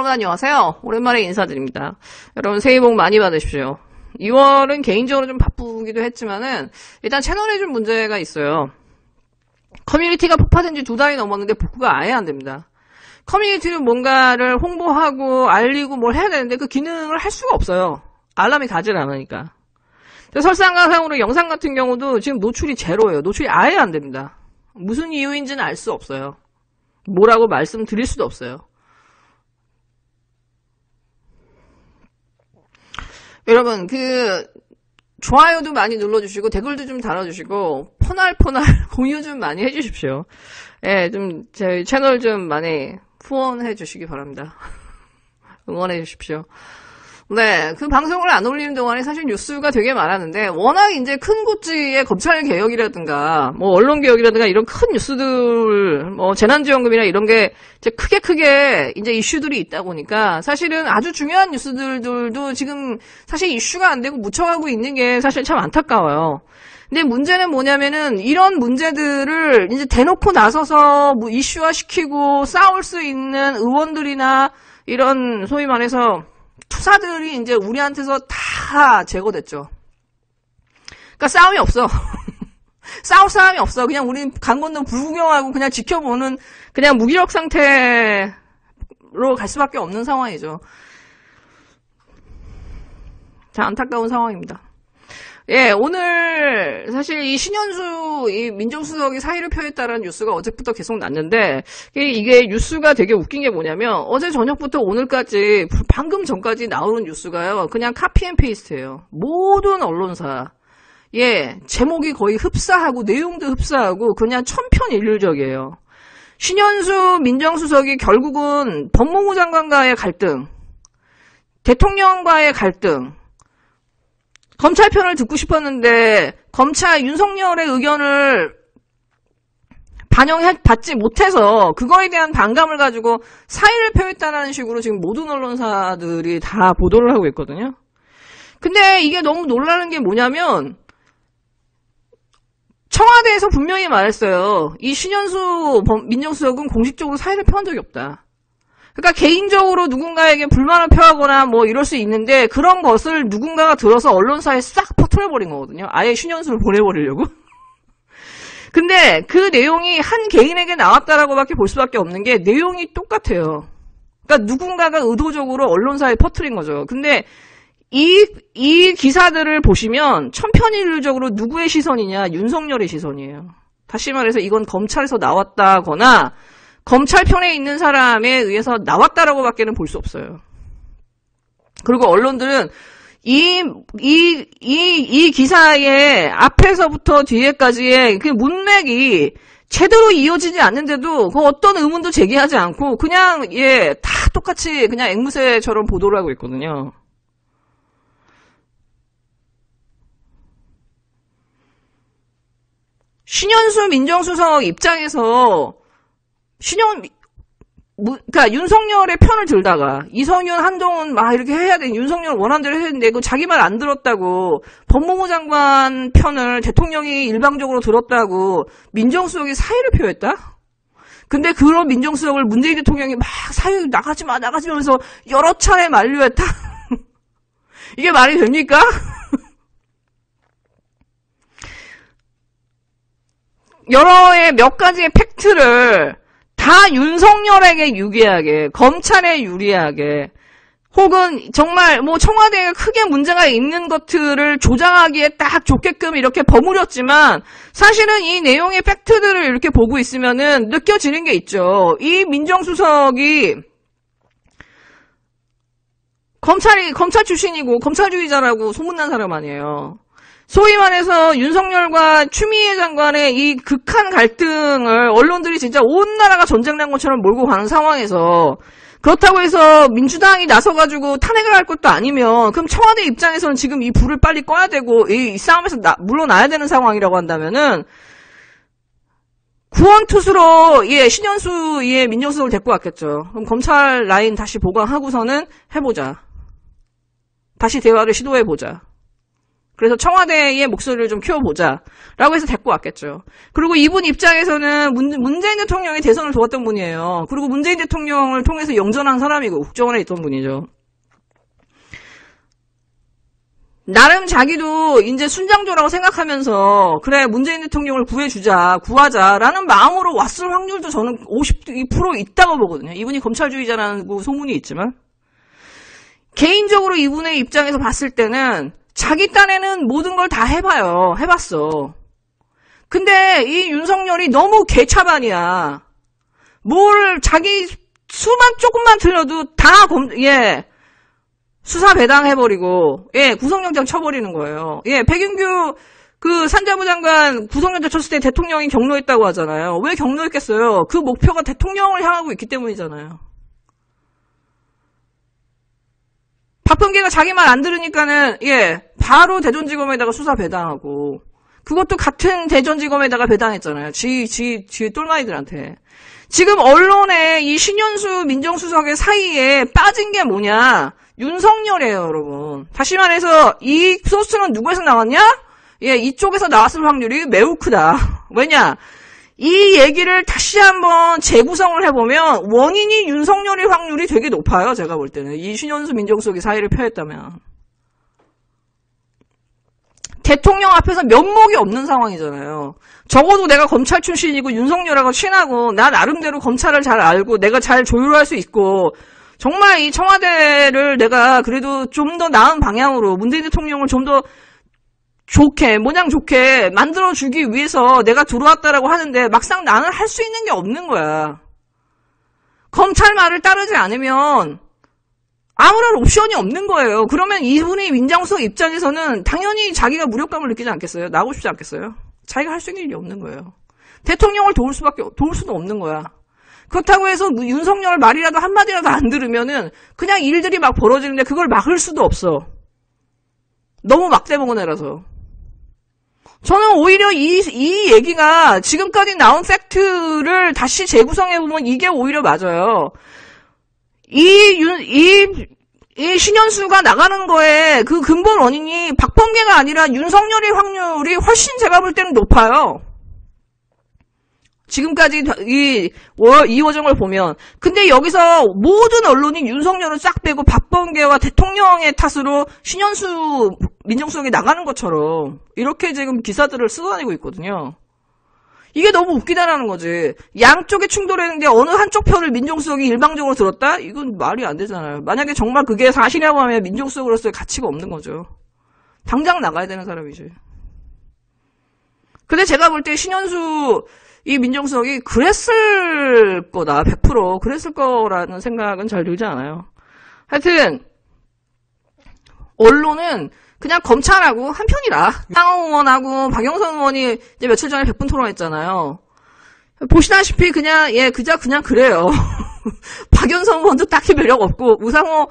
여러분 안녕하세요. 오랜만에 인사드립니다. 여러분 새해 복 많이 받으십시오. 2월은 개인적으로 좀 바쁘기도 했지만은 일단 채널에 좀 문제가 있어요. 커뮤니티가 폭파된 지 2달이 넘었는데 복구가 아예 안 됩니다. 커뮤니티로 뭔가를 홍보하고 알리고 뭘 해야 되는데 그 기능을 할 수가 없어요. 알람이 가질 않으니까. 설상가상으로 영상 같은 경우도 지금 노출이 제로예요. 노출이 아예 안 됩니다. 무슨 이유인지는 알 수 없어요. 뭐라고 말씀드릴 수도 없어요. 여러분 좋아요도 많이 눌러주시고 댓글도 좀 달아주시고 퍼날 공유 좀 많이 해주십시오. 예, 좀 제 채널 좀 많이 후원해 주시기 바랍니다. 응원해 주십시오. 네, 그 방송을 안 올리는 동안에 사실 뉴스가 되게 많았는데 워낙 이제 큰 고지의 검찰 개혁이라든가 뭐 언론 개혁이라든가 이런 큰 뉴스들 뭐 재난지원금이나 이런 게 이제 크게 이제 이슈들이 있다 보니까 사실은 아주 중요한 뉴스들도 지금 사실 이슈가 안 되고 묻혀가고 있는 게 사실 참 안타까워요. 근데 문제는 뭐냐면은 이런 문제들을 이제 대놓고 나서서 뭐 이슈화 시키고 싸울 수 있는 의원들이나 이런 소위 말해서 투사들이 이제 우리한테서 다 제거됐죠. 그러니까 싸움이 없어. 싸울 사람이 없어. 그냥 우린 강 건너 불구경하고 그냥 지켜보는 그냥 무기력 상태로 갈 수밖에 없는 상황이죠. 참 안타까운 상황입니다. 예, 오늘 사실 이 신현수 이 민정수석이 사의를 표했다는 뉴스가 어제부터 계속 났는데 이게 뉴스가 되게 웃긴 게 뭐냐면 어제 저녁부터 오늘까지 방금 전까지 나오는 뉴스가요. 그냥 카피 앤 페이스트예요. 모든 언론사 예, 제목이 거의 흡사하고 내용도 흡사하고 그냥 천편일률적이에요. 신현수 민정수석이 결국은 법무부 장관과의 갈등, 대통령과의 갈등, 검찰 편을 듣고 싶었는데 검찰 윤석열의 의견을 반영받지 못해서 그거에 대한 반감을 가지고 사의를 표했다는 식으로 지금 모든 언론사들이 다 보도를 하고 있거든요. 근데 이게 너무 놀라는 게 뭐냐면 청와대에서 분명히 말했어요. 이 신현수 민정수석은 공식적으로 사의를 표한 적이 없다. 그러니까 개인적으로 누군가에게 불만을 표하거나 뭐 이럴 수 있는데 그런 것을 누군가가 들어서 언론사에 싹 퍼뜨려버린 거거든요. 아예 신현수를 보내버리려고. 근데 그 내용이 한 개인에게 나왔다라고밖에 볼 수밖에 없는 게 내용이 똑같아요. 그러니까 누군가가 의도적으로 언론사에 퍼뜨린 거죠. 근데 이 기사들을 보시면 천편일률적으로 누구의 시선이냐? 윤석열의 시선이에요. 다시 말해서 이건 검찰에서 나왔다거나 검찰 편에 있는 사람에 의해서 나왔다라고밖에는 볼 수 없어요. 그리고 언론들은 이 기사의 앞에서부터 뒤에까지의 그 문맥이 제대로 이어지지 않는데도 그 어떤 의문도 제기하지 않고 그냥 예, 다 똑같이 그냥 앵무새처럼 보도를 하고 있거든요. 신현수 민정수석 입장에서 그러니까 윤석열의 편을 들다가 이성윤, 한동훈 막 이렇게 해야 돼. 윤석열 원하는 대로 해야 되는데 그 자기 말 안 들었다고 법무부 장관 편을 대통령이 일방적으로 들었다고 민정수석이 사의를 표했다? 근데 그런 민정수석을 문재인 대통령이 막 사의 나가지 마 하면서 여러 차례 만류했다? 이게 말이 됩니까? 몇 가지의 팩트를 다 윤석열에게 유리하게, 검찰에 유리하게, 혹은 정말 뭐 청와대에 크게 문제가 있는 것들을 조장하기에 딱 좋게끔 이렇게 버무렸지만 사실은 이 내용의 팩트들을 이렇게 보고 있으면은 느껴지는 게 있죠. 이 민정수석이 검찰 출신이고 검찰주의자라고 소문난 사람 아니에요. 소위 말해서 윤석열과 추미애 장관의 이 극한 갈등을 언론들이 진짜 온 나라가 전쟁 난 것처럼 몰고 가는 상황에서 그렇다고 해서 민주당이 나서가지고 탄핵을 할 것도 아니면 그럼 청와대 입장에서는 지금 이 불을 빨리 꺼야 되고 이 싸움에서 물러나야 되는 상황이라고 한다면은 구원투수로 예, 신현수 예, 민정수석을 데리고 왔겠죠. 그럼 검찰 라인 다시 보강하고서는 해보자. 다시 대화를 시도해보자. 그래서 청와대의 목소리를 좀 키워보자. 라고 해서 데리고 왔겠죠. 그리고 이분 입장에서는 문재인 대통령이 대선을 도왔던 분이에요. 그리고 문재인 대통령을 통해서 영전한 사람이고 국정원에 있던 분이죠. 나름 자기도 이제 순장조라고 생각하면서 그래 문재인 대통령을 구하자라는 마음으로 왔을 확률도 저는 52% 있다고 보거든요. 이분이 검찰주의자라는 소문이 있지만 개인적으로 이분의 입장에서 봤을 때는 자기 딴에는 모든 걸 다 해봤어. 근데 이 윤석열이 너무 개차반이야. 뭘 자기 수만 조금만 틀려도 다 수사 배당해버리고, 구속영장 쳐버리는 거예요. 백윤규, 산자부 장관 구속영장 쳤을 때 대통령이 경로했다고 하잖아요. 왜 경로했겠어요? 그 목표가 대통령을 향하고 있기 때문이잖아요. 박범계가 자기 말 안 들으니까는, 바로 대전지검에다가 수사 배당하고, 그것도 같은 대전지검에다가 배당했잖아요. 지 똘마이들한테. 지금 언론에 이 신현수 민정수석의 사이에 빠진 게 뭐냐? 윤석열이에요, 여러분. 다시 말해서 이 소스는 누구에서 나왔냐? 이쪽에서 나왔을 확률이 매우 크다. 왜냐? 이 얘기를 다시 한번 재구성을 해보면 원인이 윤석열의 확률이 되게 높아요. 제가 볼 때는. 이 신현수 민정수석이 사이를 펴였다면. 대통령 앞에서 면목이 없는 상황이잖아요. 적어도 내가 검찰 출신이고 윤석열하고 친하고 나 나름대로 검찰을 잘 알고 내가 잘 조율할 수 있고 정말 이 청와대를 내가 그래도 좀 더 나은 방향으로 문재인 대통령을 좀 더 모양 좋게 만들어주기 위해서 내가 들어왔다라고 하는데 막상 나는 할 수 있는 게 없는 거야. 검찰 말을 따르지 않으면 아무런 옵션이 없는 거예요. 그러면 이분의 민정수석 입장에서는 당연히 자기가 무력감을 느끼지 않겠어요? 나오고 싶지 않겠어요? 자기가 할 수 있는 일이 없는 거예요. 대통령을 도울 수도 없는 거야. 그렇다고 해서 윤석열 말이라도 한마디라도 안 들으면은 그냥 일들이 막 벌어지는데 그걸 막을 수도 없어. 너무 막대먹은 애라서. 저는 오히려 이 얘기가 지금까지 나온 팩트를 다시 재구성해보면 이게 오히려 맞아요. 이 신현수가 나가는 거에 그 근본 원인이 박범계가 아니라 윤석열의 확률이 훨씬 제가 볼 때는 높아요. 지금까지 이 워정을 보면. 근데 여기서 모든 언론이 윤석열을 싹 빼고 박범계와 대통령의 탓으로 신현수 민정수석이 나가는 것처럼 이렇게 지금 기사들을 쓰다니고 있거든요. 이게 너무 웃기다라는 거지. 양쪽에 충돌했는데 어느 한쪽 편을 민정수석이 일방적으로 들었다? 이건 말이 안 되잖아요. 만약에 정말 그게 사실이라고 하면 민정수석으로서의 가치가 없는 거죠. 당장 나가야 되는 사람이지. 근데 제가 볼 때 신현수 이 민정수석이 그랬을 거다. 100% 그랬을 거라는 생각은 잘 들지 않아요. 하여튼 언론은 그냥 검찰하고 한편이라. 황교안 의원하고 박영선 의원이 이제 며칠 전에 100분 토론했잖아요. 보시다시피 그냥 그냥 그래요. 박영선 의원도 딱히 매력 없고 우상호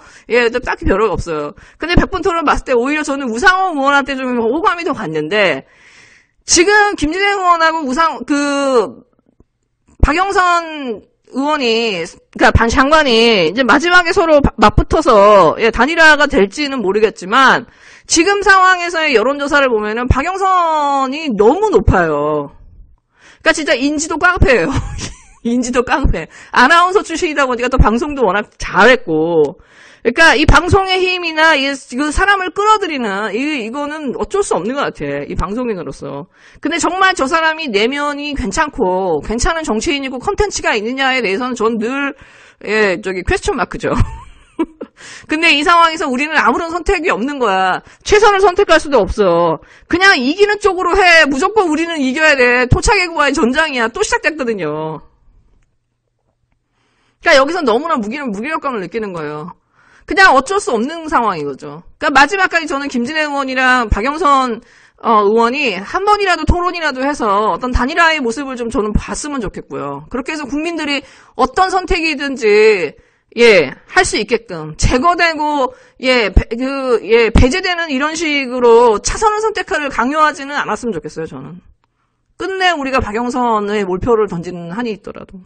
도 딱히 매력 없어요. 근데 100분 토론 봤을 때 오히려 저는 우상호 의원한테 좀 호감이 더 갔는데 지금 김진애 의원하고 박영선 의원이, 그러니까 장관이 이제 마지막에 서로 맞붙어서 단일화가 될지는 모르겠지만 지금 상황에서의 여론조사를 보면은 박영선이 너무 높아요. 그러니까 진짜 인지도 깡패예요. 인지도 깡패. 아나운서 출신이다 보니까 또 방송도 워낙 잘했고. 그러니까 이 방송의 힘이나 그 사람을 끌어들이는 이거는 어쩔 수 없는 것 같아. 이 방송인으로서. 근데 정말 저 사람이 내면이 괜찮고 괜찮은 정치인이고 컨텐츠가 있느냐에 대해서는 전 늘 퀘스천 마크죠. 근데 이 상황에서 우리는 아무런 선택이 없는 거야. 최선을 선택할 수도 없어. 그냥 이기는 쪽으로 해. 무조건 우리는 이겨야 돼. 토착애국와의 전장이야. 또 시작됐거든요. 그러니까 여기서 너무나 무기력감을 느끼는 거예요. 그냥 어쩔 수 없는 상황인 거죠. 그러니까 마지막까지 저는 김진애 의원이랑 박영선 의원이 한 번이라도 토론이라도 해서 어떤 단일화의 모습을 좀 저는 봤으면 좋겠고요. 그렇게 해서 국민들이 어떤 선택이든지 할 수 있게끔 제거되고 배제되는 이런 식으로 차선을 선택을 강요하지는 않았으면 좋겠어요. 저는 끝내 우리가 박영선의 몰표를 던지는 한이 있더라도.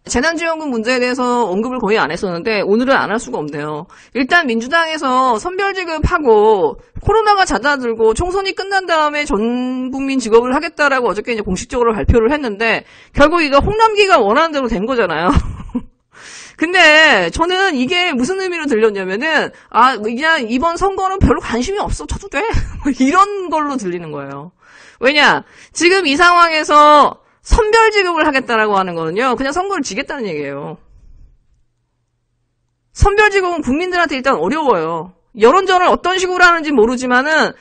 재난지원금 문제에 대해서 언급을 거의 안 했었는데 오늘은 안 할 수가 없네요. 일단 민주당에서 선별지급하고 코로나가 잦아들고 총선이 끝난 다음에 전 국민 지급을 하겠다라고 어저께 이제 공식적으로 발표를 했는데 결국 이거 홍남기가 원하는 대로 된 거잖아요. 근데 저는 이게 무슨 의미로 들렸냐면은 그냥 이번 선거는 별로 관심이 없어져도 돼? 이런 걸로 들리는 거예요. 왜냐? 지금 이 상황에서 선별 지급을 하겠다라고 하는 거는요, 그냥 선거를 지겠다는 얘기예요. 선별 지급은 국민들한테 일단 어려워요. 여론전을 어떤 식으로 하는지 모르지만은,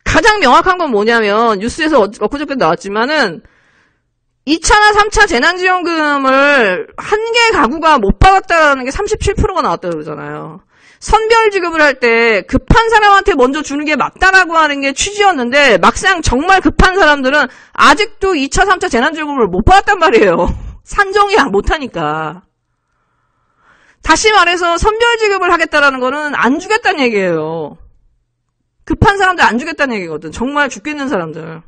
가장 명확한 건 뭐냐면, 뉴스에서 엊그저께 나왔지만은, 2차나 3차 재난지원금을 한 개 가구가 못 받았다는 게 37%가 나왔다고 그러잖아요. 선별 지급을 할 때 급한 사람한테 먼저 주는 게 맞다라고 하는 게 취지였는데 막상 정말 급한 사람들은 아직도 2차, 3차 재난지원금을 못 받았단 말이에요. 산정이 못하니까. 다시 말해서 선별 지급을 하겠다라는 거는 안 주겠다는 얘기예요. 급한 사람들 안 주겠다는 얘기거든. 정말 죽겠는 사람들.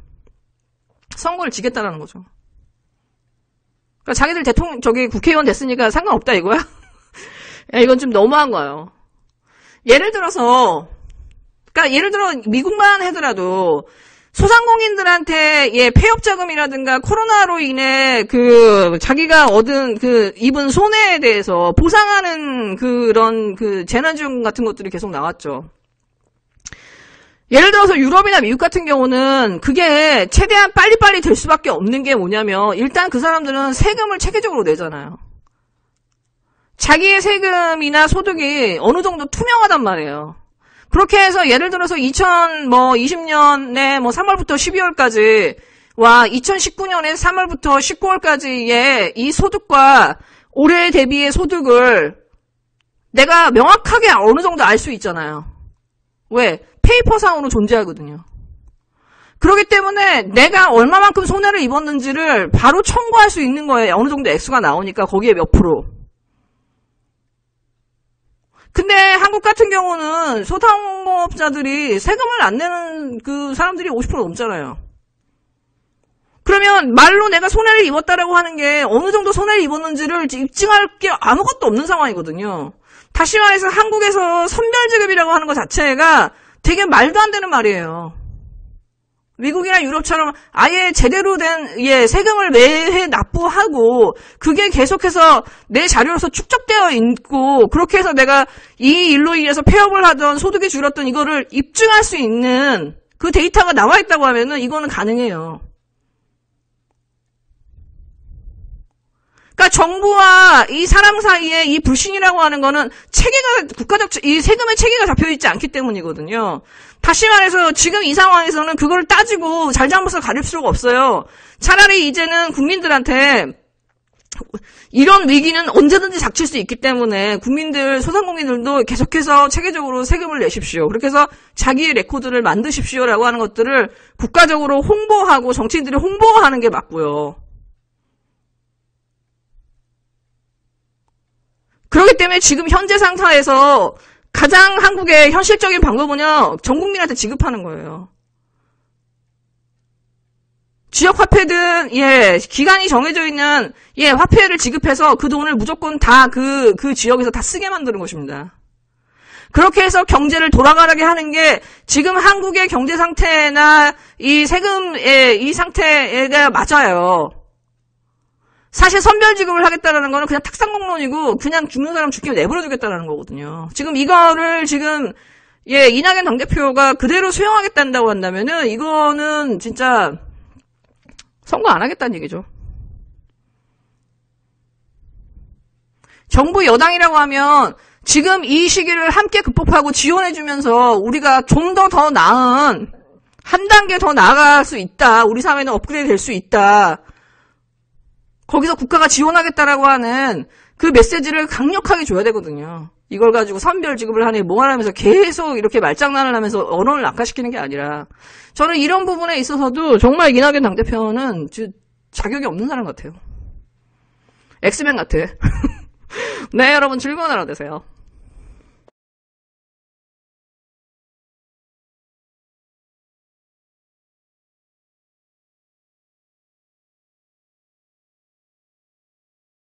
선거를 지겠다라는 거죠. 그러니까 자기들 국회의원 됐으니까 상관없다 이거야? 야, 이건 좀 너무한 거예요. 예를 들어 미국만 하더라도 소상공인들한테 폐업자금이라든가 코로나로 인해 자기가 입은 손해에 대해서 보상하는 그런 재난지원금 같은 것들이 계속 나왔죠. 예를 들어서 유럽이나 미국 같은 경우는 그게 최대한 빨리빨리 될 수밖에 없는 게 뭐냐면 일단 그 사람들은 세금을 체계적으로 내잖아요. 자기의 세금이나 소득이 어느 정도 투명하단 말이에요. 그렇게 해서 예를 들어서 2020년에 3월부터 12월까지 와 2019년에 3월부터 19월까지의 이 소득과 올해 대비의 소득을 내가 명확하게 어느 정도 알 수 있잖아요. 왜? 페이퍼상으로 존재하거든요. 그렇기 때문에 내가 얼마만큼 손해를 입었는지를 바로 청구할 수 있는 거예요. 어느 정도 액수가 나오니까 거기에 몇 프로. 근데 한국 같은 경우는 소상공업자들이 세금을 안 내는 그 사람들이 50% 넘잖아요. 그러면 말로 내가 손해를 입었다라고 하는 게 어느 정도 손해를 입었는지를 입증할 게 아무것도 없는 상황이거든요. 다시 말해서 한국에서 선별지급이라고 하는 것 자체가 되게 말도 안 되는 말이에요. 미국이나 유럽처럼 아예 제대로 된 세금을 매해 납부하고 그게 계속해서 내 자료로서 축적되어 있고 그렇게 해서 내가 이 일로 인해서 폐업을 하던 소득이 줄었던 이거를 입증할 수 있는 그 데이터가 나와 있다고 하면은 이거는 가능해요. 그러니까 정부와 이 사람 사이에 이 불신이라고 하는 거는 이 세금의 체계가 잡혀 있지 않기 때문이거든요. 다시 말해서 지금 이 상황에서는 그걸 따지고 잘잘못을 가릴 필요가 없어요. 차라리 이제는 국민들한테 이런 위기는 언제든지 닥칠 수 있기 때문에 소상공인들도 계속해서 체계적으로 세금을 내십시오. 그렇게 해서 자기의 레코드를 만드십시오라고 하는 것들을 국가적으로 홍보하고 정치인들이 홍보하는 게 맞고요. 그렇기 때문에 지금 현재 상태에서 가장 한국의 현실적인 방법은요, 전 국민한테 지급하는 거예요. 지역화폐든, 기간이 정해져 있는, 화폐를 지급해서 그 돈을 무조건 다 그 지역에서 다 쓰게 만드는 것입니다. 그렇게 해서 경제를 돌아가게 하는 게 지금 한국의 경제 상태나 이 세금의 이 상태가 맞아요. 사실 선별지급을 하겠다라는 거는 그냥 탁상공론이고 그냥 죽는 사람 죽기면 내버려두겠다라는 거거든요. 지금 이거를 이낙연 당대표가 그대로 수용하겠다고 한다면은 이거는 진짜 선거 안 하겠다는 얘기죠. 정부 여당이라고 하면 지금 이 시기를 함께 극복하고 지원해주면서 우리가 좀 더 나은 한 단계 더 나아갈 수 있다. 우리 사회는 업그레이드 될 수 있다. 거기서 국가가 지원하겠다라고 하는 그 메시지를 강력하게 줘야 되거든요. 이걸 가지고 선별 지급을 하니 뭐 하면서 계속 이렇게 말장난을 하면서 언어를 낙하시키는 게 아니라 저는 이런 부분에 있어서도 정말 이낙연 당대표는 자격이 없는 사람 같아요. 엑스맨 같아. 네, 여러분 즐거운 하루 되세요.